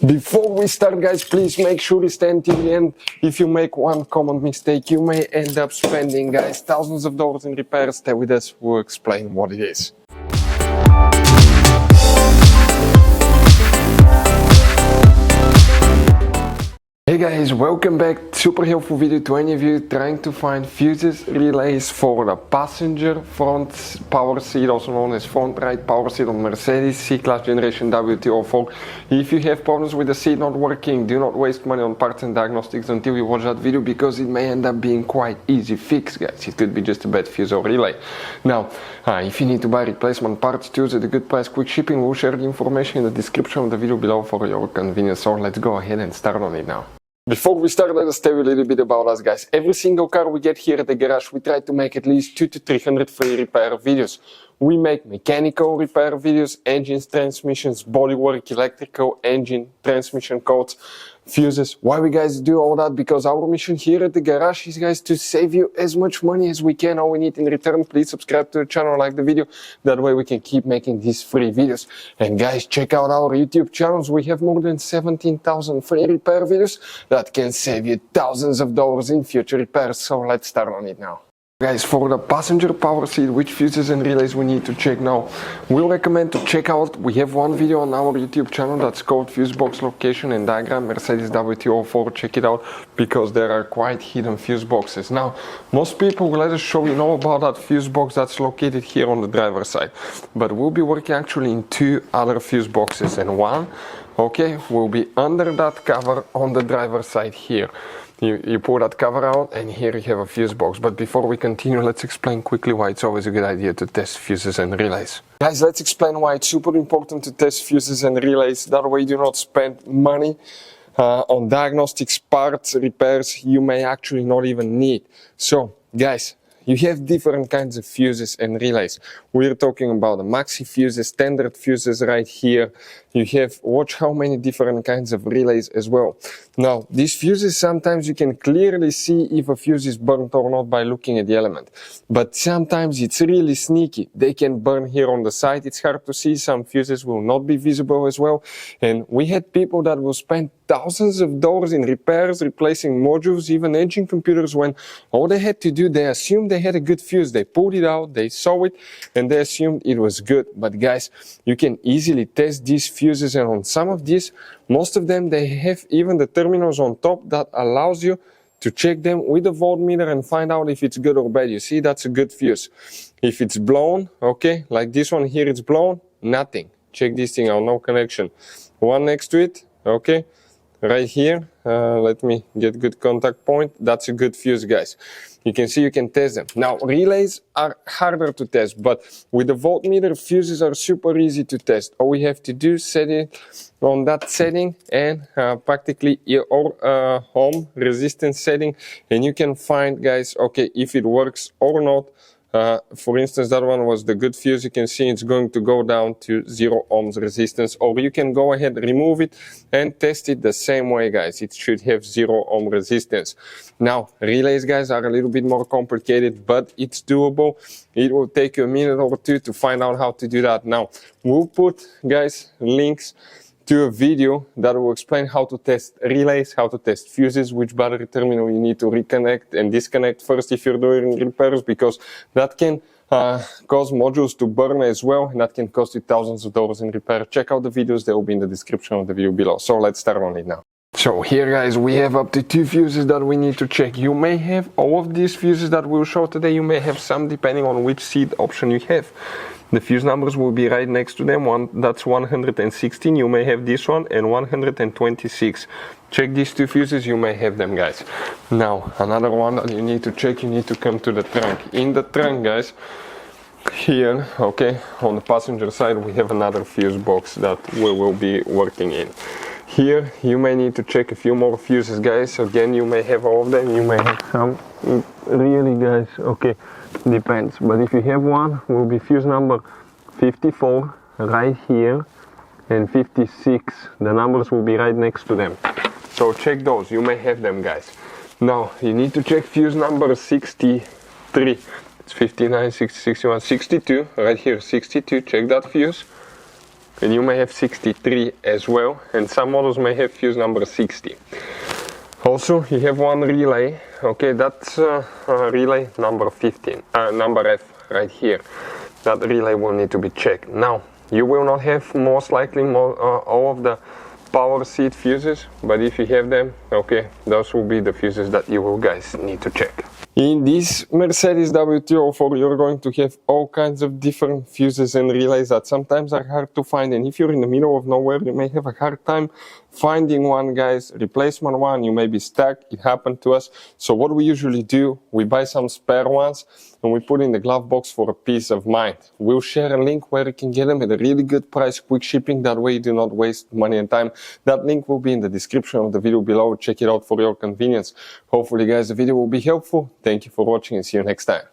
Before we start, guys, please make sure you stay until the end. If you make one common mistake, you may end up spending, guys, thousands of dollars in repairs. Stay with us, we'll explain what it is. Hey guys, welcome back. Super helpful video to any of you trying to find fuses relays for the passenger front power seat, also known as front right power seat on Mercedes C-Class generation W204. If you have problems with the seat not working, do not waste money on parts and diagnostics until you watch that video, because it may end up being quite easy fix, guys. It could be just a bad fuse or relay. Now, if you need to buy replacement parts, tools at a good price, quick shipping, we'll share the information in the description of the video below for your convenience. So let's go ahead and start on it now. Before we start, let us tell you a little bit about us, guys. Every single car we get here at the garage, we try to make at least 200 to 300 free repair videos. We make mechanical repair videos, engines, transmissions, bodywork, electrical, engine, transmission codes, fuses. Why we guys do all that? Because our mission here at the garage is, guys, to save you as much money as we can. All we need in return, please subscribe to the channel, like the video. That way we can keep making these free videos. And guys, check out our YouTube channels. We have more than 17,000 free repair videos that can save you thousands of dollars in future repairs. So let's start on it now. Guys, for the passenger power seat, which fuses and relays we need to check now, we'll recommend to check out, we have one video on our YouTube channel that's called Fuse Box Location and Diagram, Mercedes W204, check it out, because there are quite hidden fuse boxes. Now, most people will let us show you know about that fuse box that's located here on the driver's side, but we'll be working actually in two other fuse boxes, and one, okay, will be under that cover on the driver's side here. You pull that cover out and here you have a fuse box. But before we continue, let's explain quickly why it's always a good idea to test fuses and relays. Guys, let's explain why it's super important to test fuses and relays. That way you do not spend money on diagnostics, parts, repairs you may actually not even need. So, guys, you have different kinds of fuses and relays. We're talking about the maxi fuses, standard fuses right here. You have, watch how many different kinds of relays as well. Now, these fuses, sometimes you can clearly see if a fuse is burnt or not by looking at the element. But sometimes it's really sneaky. They can burn here on the side. It's hard to see. Some fuses will not be visible as well. And we had people that will spend thousands of dollars in repairs, replacing modules, even engine computers, when all they had to do, they assumed they had a good fuse. They pulled it out, they saw it, and they assumed it was good. But guys, you can easily test these fuses, and on some of these, most of them, they have even the terminals on top that allows you to check them with a voltmeter and find out if it's good or bad. You see, that's a good fuse. If it's blown, okay, like this one here, it's blown, nothing. Check this thing out, no connection. One next to it, okay. Right here, let me get good contact point. That's a good fuse, guys. You can see you can test them. Now, relays are harder to test, but with the voltmeter, fuses are super easy to test. All we have to do is set it on that setting and practically your ohm resistance setting, and you can find, guys, okay, if it works or not. For instance, that one was the good fuse. You can see it's going to go down to 0 ohms resistance, or you can go ahead, remove it and test it the same way, guys. It should have 0 ohm resistance. Now, relays, guys, are a little bit more complicated, but it's doable. It will take you a minute or two to find out how to do that. Now, we'll put, guys, links to a video that will explain how to test relays, how to test fuses, which battery terminal you need to reconnect and disconnect first if you're doing repairs, because that can cause modules to burn as well, and that can cost you thousands of dollars in repair. Check out the videos, they will be in the description of the video below. So let's start on it now. So here, guys, we have up to 2 fuses that we need to check. You may have all of these fuses that we'll show today. You may have some depending on which seat option you have. The fuse numbers will be right next to them. One that's 116, you may have this one, and 126. Check these 2 fuses, you may have them, guys. Now, another one that you need to check, you need to come to the trunk. In the trunk, guys, here, okay, on the passenger side, we have another fuse box that we will be working in. Here, you may need to check a few more fuses, guys. Again, you may have all of them, you may have some. Really, guys, okay, depends. But if you have one, will be fuse number 54 right here, and 56. The numbers will be right next to them. So check those, you may have them, guys. Now, you need to check fuse number 63. It's 59, 60, 61, 62, right here, 62, check that fuse. and you may have 63 as well, and some models may have fuse number 60. Also, you have one relay, okay, that's relay number 15, number F right here. That relay will need to be checked. Now, you will not have most likely all of the power seat fuses, but if you have them, okay, those will be the fuses that you will guys need to check. In this Mercedes W204, you're going to have all kinds of different fuses and relays that sometimes are hard to find, and if you're in the middle of nowhere, you may have a hard time finding one, guys. Replacement one, you may be stuck. It happened to us. So what we usually do, we buy some spare ones and we put in the glove box for a peace of mind. We'll share a link where you can get them at a really good price, quick shipping. That way you do not waste money and time. That link will be in the description of the video below. Check it out for your convenience. Hopefully, guys, the video will be helpful. Thank you for watching and see you next time.